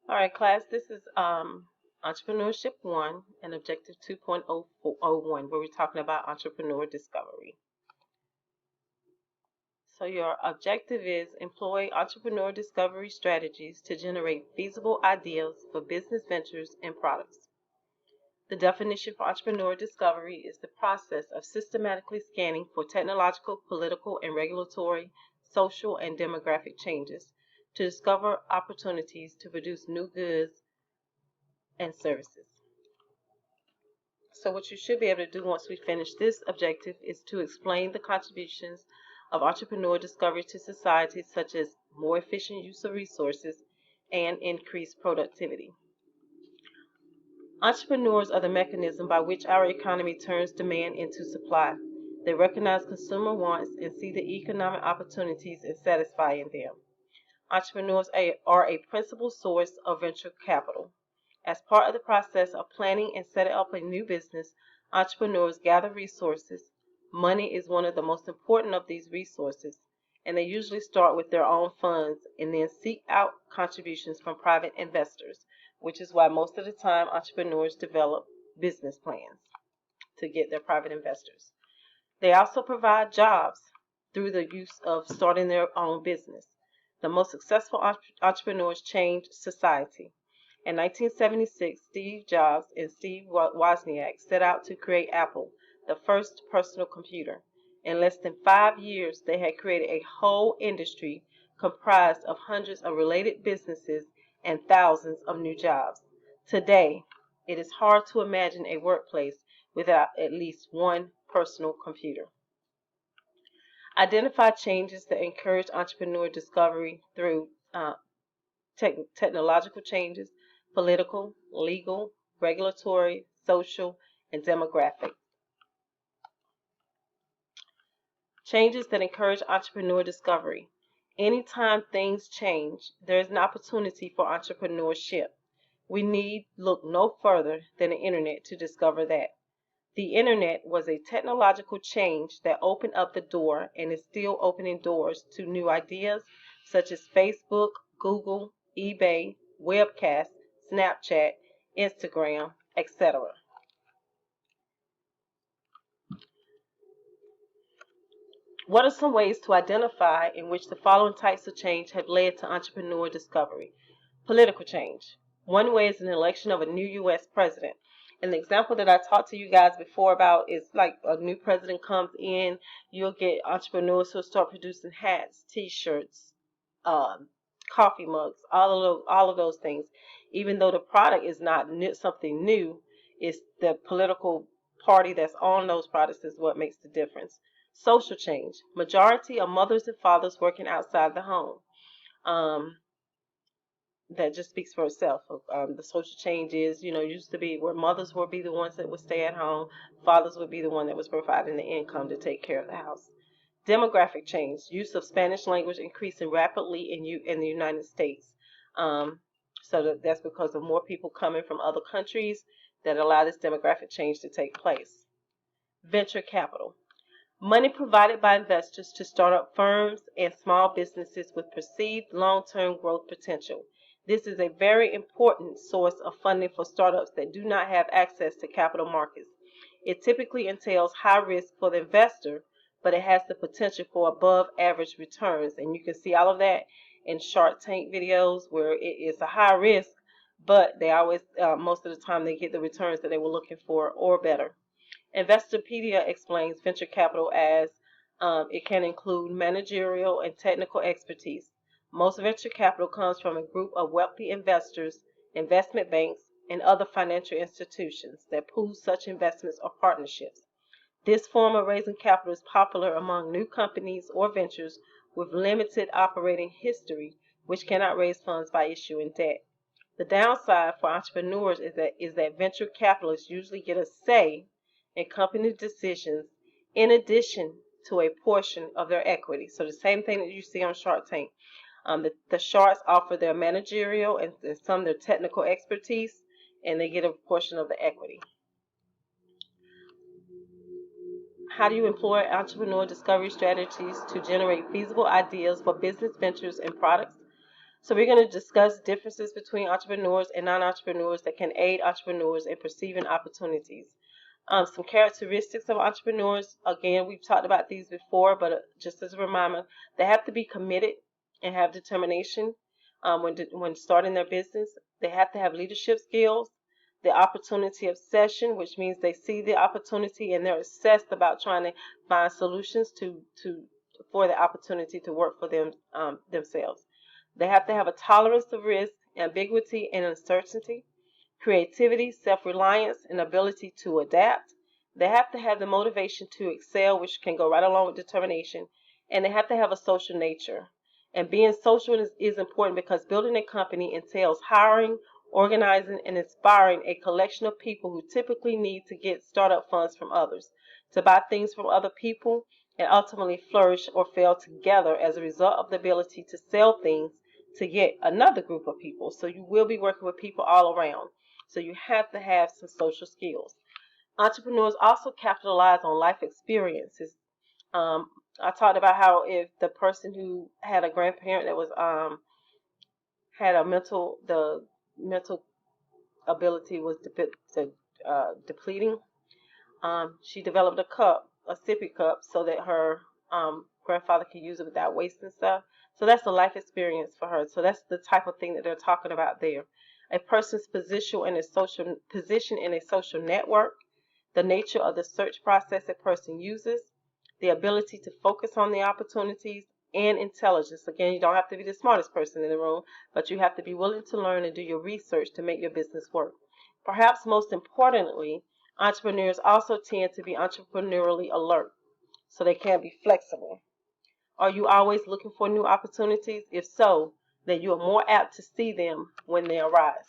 All right, class, this is Entrepreneurship 1 and Objective 2.01, where we're talking about entrepreneur discovery. So your objective is employ entrepreneur discovery strategies to generate feasible ideas for business ventures and products. The definition for entrepreneur discovery is the process of systematically scanning for technological, political, and regulatory, social, and demographic changes to discover opportunities to produce new goods and services. So what you should be able to do once we finish this objective is to explain the contributions of entrepreneur discovery to society, such as more efficient use of resources and increased productivity. Entrepreneurs are the mechanism by which our economy turns demand into supply. They recognize consumer wants and see the economic opportunities in satisfying them. Entrepreneurs are a principal source of venture capital. As part of the process of planning and setting up a new business, entrepreneurs gather resources. Money is one of the most important of these resources, and they usually start with their own funds and then seek out contributions from private investors, which is why most of the time entrepreneurs develop business plans to get their private investors. They also provide jobs through the use of starting their own business. The most successful entrepreneurs changed society. In 1976, Steve Jobs and Steve Wozniak set out to create Apple, the first personal computer. In less than 5 years, they had created a whole industry comprised of hundreds of related businesses and thousands of new jobs. Today, it is hard to imagine a workplace without at least one personal computer. Identify changes that encourage entrepreneur discovery through technological changes, political, legal, regulatory, social, and demographic. Changes that encourage entrepreneur discovery. Anytime things change, there is an opportunity for entrepreneurship. We need look no further than the internet to discover that. The internet was a technological change that opened up the door and is still opening doors to new ideas such as Facebook, Google, eBay, webcast, Snapchat, Instagram, etc. What are some ways to identify in which the following types of change have led to entrepreneur discovery? Political change. One way is an election of a new U.S. president. An example that I talked to you guys before about is like a new president comes in, you'll get entrepreneurs who start producing hats, T-shirts, coffee mugs, all of those things. Even though the product is not something new, it's the political party that's on those products is what makes the difference. Social change. Majority of mothers and fathers working outside the home. Um, that just speaks for itself. The social change is, used to be where mothers would be the ones that would stay at home, fathers would be the one that was providing the income to take care of the house. Demographic change, use of Spanish language increasing rapidly in the United States. That's because of more people coming from other countries that allow this demographic change to take place. Venture capital. Money provided by investors to start up firms and small businesses with perceived long-term growth potential. This is a very important source of funding for startups that do not have access to capital markets. It typically entails high risk for the investor, but it has the potential for above average returns. And you can see all of that in Shark Tank videos where it is a high risk, but they always, most of the time, they get the returns that they were looking for or better. Investopedia explains venture capital as it can include managerial and technical expertise. Most venture capital comes from a group of wealthy investors, investment banks, and other financial institutions that pool such investments or partnerships. This form of raising capital is popular among new companies or ventures with limited operating history, which cannot raise funds by issuing debt. The downside for entrepreneurs is that venture capitalists usually get a say in company decisions in addition to a portion of their equity. So the same thing that you see on Shark Tank. The sharks offer their managerial and some of their technical expertise, and they get a portion of the equity. How do you employ entrepreneur discovery strategies to generate feasible ideas for business ventures and products? So we're going to discuss differences between entrepreneurs and non-entrepreneurs that can aid entrepreneurs in perceiving opportunities. Some characteristics of entrepreneurs. Again, we've talked about these before, but just as a reminder, they have to be committed and have determination when starting their business. They have to have leadership skills, the opportunity obsession, which means they see the opportunity and they're obsessed about trying to find solutions for the opportunity to work for them themselves. They have to have a tolerance of risk, ambiguity, and uncertainty, creativity, self-reliance, and ability to adapt. They have to have the motivation to excel, which can go right along with determination, and they have to have a social nature. And being social is important because building a company entails hiring, organizing, and inspiring a collection of people who typically need to get startup funds from others, to buy things from other people, and ultimately flourish or fail together as a result of the ability to sell things to yet another group of people. So you will be working with people all around. So you have to have some social skills. Entrepreneurs also capitalize on life experiences. I talked about how if the person who had a grandparent that was had the mental ability was depleting, she developed a sippy cup, so that her grandfather could use it without wasting stuff. So that's a life experience for her. So that's the type of thing that they're talking about there. A person's position in a social network, the nature of the search process a person uses, the ability to focus on the opportunities, and intelligence. Again, you don't have to be the smartest person in the room, but you have to be willing to learn and do your research to make your business work. Perhaps most importantly, entrepreneurs also tend to be entrepreneurially alert, so they can be flexible. Are you always looking for new opportunities? If so, then you are more apt to see them when they arise.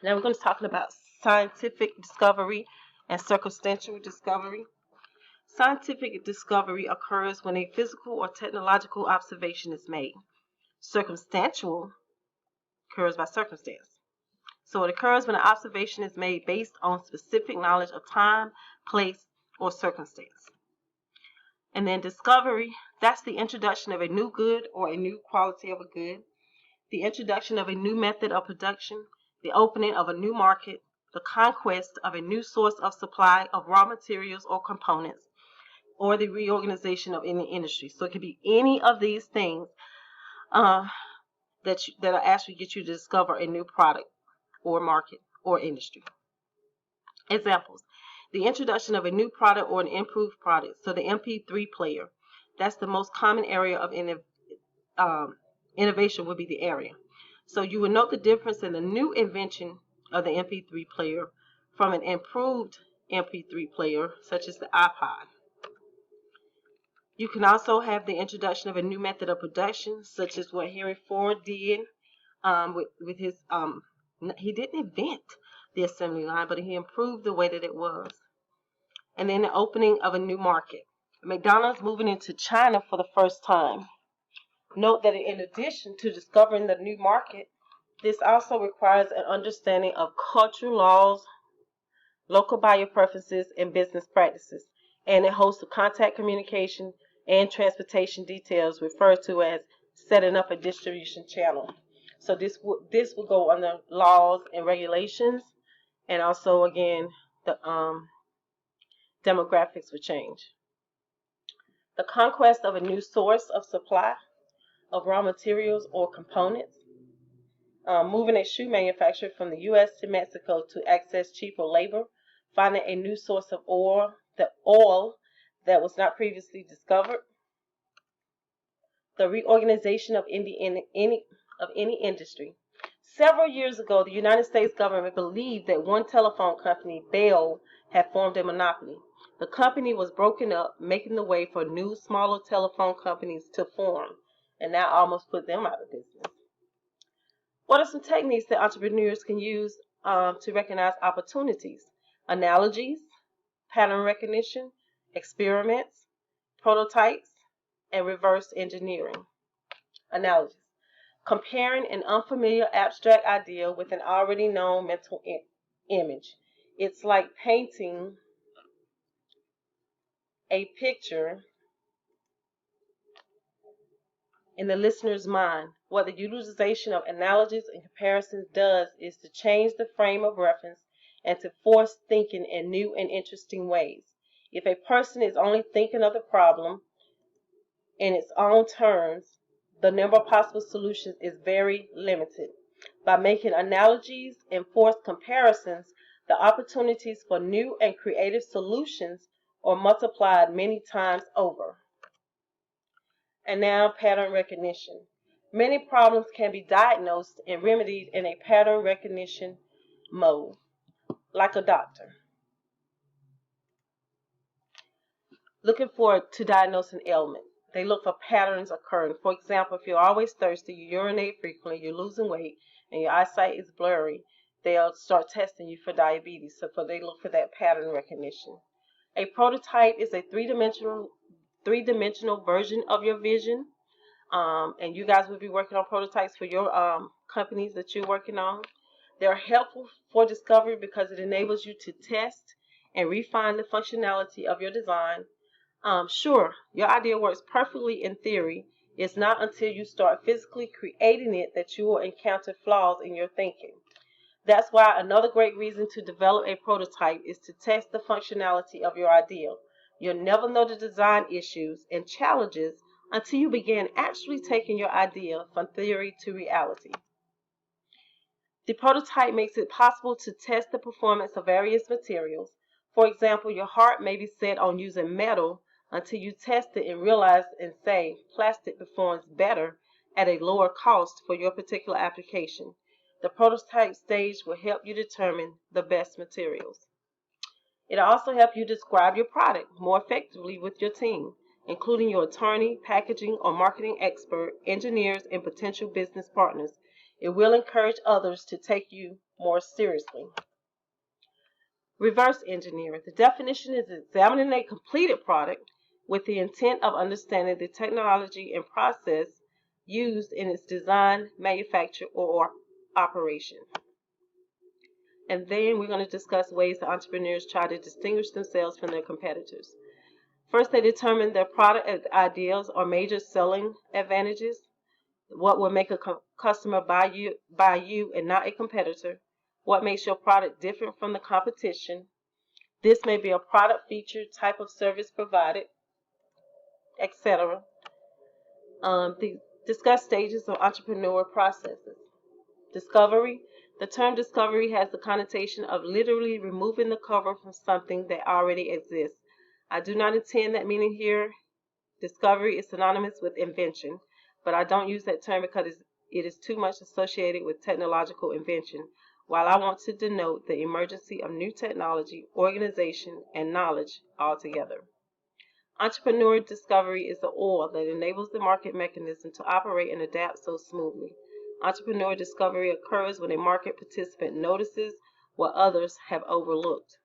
Now we're going to talk about scientific discovery and circumstantial discovery. Scientific discovery occurs when a physical or technological observation is made. Circumstantial occurs by circumstance. So it occurs when an observation is made based on specific knowledge of time, place, or circumstance. And then discovery, that's the introduction of a new good or a new quality of a good, the introduction of a new method of production, the opening of a new market, the conquest of a new source of supply of raw materials or components, or the reorganization of any industry. So it could be any of these things that'll actually get you to discover a new product or market or industry. Examples: the introduction of a new product or an improved product. So the MP3 player, that's the most common area of innovation would be the area. So you would note the difference in the new invention of the MP3 player from an improved MP3 player, such as the iPod. You can also have the introduction of a new method of production, such as what Henry Ford did with his, he didn't invent the assembly line, but he improved the way that it was. And then the opening of a new market. McDonald's moving into China for the first time. Note that in addition to discovering the new market, this also requires an understanding of cultural laws, local buyer preferences, and business practices, and a host of contact communication and transportation details referred to as setting up a distribution channel. So this will go under laws and regulations, and also again the demographics will change. The conquest of a new source of supply of raw materials or components. Moving a shoe manufacturer from the U.S. to Mexico to access cheaper labor, finding a new source of oil that was not previously discovered. The reorganization of any industry. Several years ago, the United States government believed that one telephone company, Bell, had formed a monopoly. The company was broken up, making the way for new, smaller telephone companies to form, and that almost put them out of business. What are some techniques that entrepreneurs can use to recognize opportunities? Analogies, pattern recognition, experiments, prototypes, and reverse engineering. Analogies: comparing an unfamiliar abstract idea with an already known mental image. It's like painting a picture in the listener's mind What the utilization of analogies and comparisons does is to change the frame of reference and to force thinking in new and interesting ways. If a person is only thinking of the problem in its own terms, the number of possible solutions is very limited. By making analogies and forced comparisons, the opportunities for new and creative solutions are multiplied many times over. And now, pattern recognition. Many problems can be diagnosed and remedied in a pattern recognition mode, like a doctor looking to diagnose an ailment. They look for patterns occurring. For example, if you're always thirsty, you urinate frequently, you're losing weight, and your eyesight is blurry, they'll start testing you for diabetes. So they look for that pattern recognition. A prototype is a three-dimensional version of your vision. And you guys will be working on prototypes for your companies that you're working on. They're helpful for discovery because it enables you to test and refine the functionality of your design. Sure, your idea works perfectly in theory. It's not until you start physically creating it that you will encounter flaws in your thinking. That's why another great reason to develop a prototype is to test the functionality of your idea. You'll never know the design issues and challenges until you begin actually taking your idea from theory to reality. The prototype makes it possible to test the performance of various materials. For example, your heart may be set on using metal until you test it and realize and say plastic performs better at a lower cost for your particular application. The prototype stage will help you determine the best materials. It'll also help you describe your product more effectively with your team, including your attorney, packaging or marketing expert, engineers, and potential business partners. It will encourage others to take you more seriously. Reverse engineering. The definition is examining a completed product with the intent of understanding the technology and process used in its design, manufacture, or operation. And then we're going to discuss ways that entrepreneurs try to distinguish themselves from their competitors. First, they determine their product ideas or major selling advantages. What will make a customer buy you and not a competitor? What makes your product different from the competition? This may be a product feature, type of service provided, etc. Discuss stages of entrepreneurial processes. Discovery. The term discovery has the connotation of literally removing the cover from something that already exists. I do not intend that meaning here. Discovery is synonymous with invention, but I don't use that term because it is too much associated with technological invention, while I want to denote the emergence of new technology, organization, and knowledge altogether. Entrepreneur discovery is the oil that enables the market mechanism to operate and adapt so smoothly. Entrepreneur discovery occurs when a market participant notices what others have overlooked.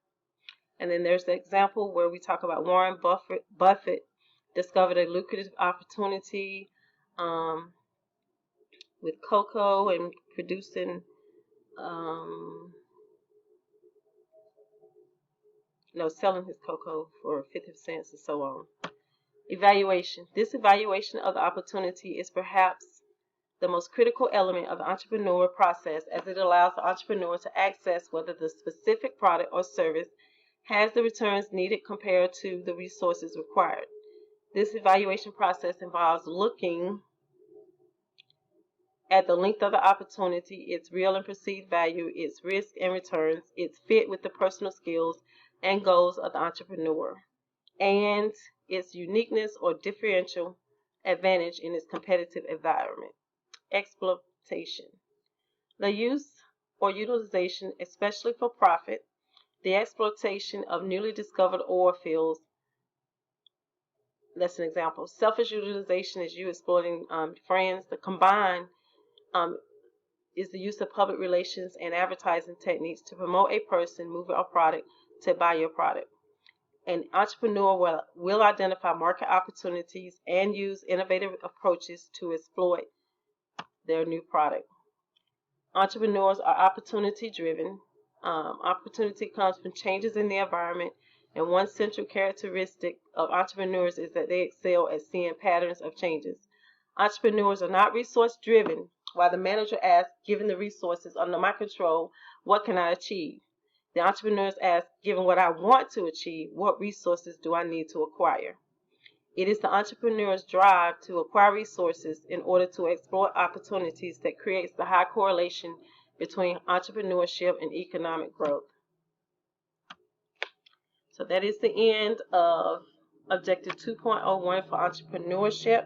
And then there's the example where we talk about Warren Buffett discovered a lucrative opportunity with cocoa and producing, selling his cocoa for 50 cents and so on. Evaluation. This evaluation of the opportunity is perhaps the most critical element of the entrepreneurial process, as it allows the entrepreneur to access whether the specific product or service has the returns needed compared to the resources required. This evaluation process involves looking at the length of the opportunity, its real and perceived value, its risk and returns, its fit with the personal skills and goals of the entrepreneur, and its uniqueness or differential advantage in its competitive environment. Exploitation. The use or utilization, especially for profit, the exploitation of newly discovered oil fields. That's an example. Selfish utilization is you exploiting friends. The combined is the use of public relations and advertising techniques to promote a person, movement, or product to buy your product. An entrepreneur will identify market opportunities and use innovative approaches to exploit their new product. Entrepreneurs are opportunity driven. Opportunity comes from changes in the environment, and one central characteristic of entrepreneurs is that they excel at seeing patterns of changes. Entrepreneurs are not resource driven, while the manager asks, given the resources under my control, what can I achieve? The entrepreneurs ask, given what I want to achieve, what resources do I need to acquire? It is the entrepreneur's drive to acquire resources in order to explore opportunities that creates the high correlation between entrepreneurship and economic growth. So that is the end of Objective 2.01 for entrepreneurship.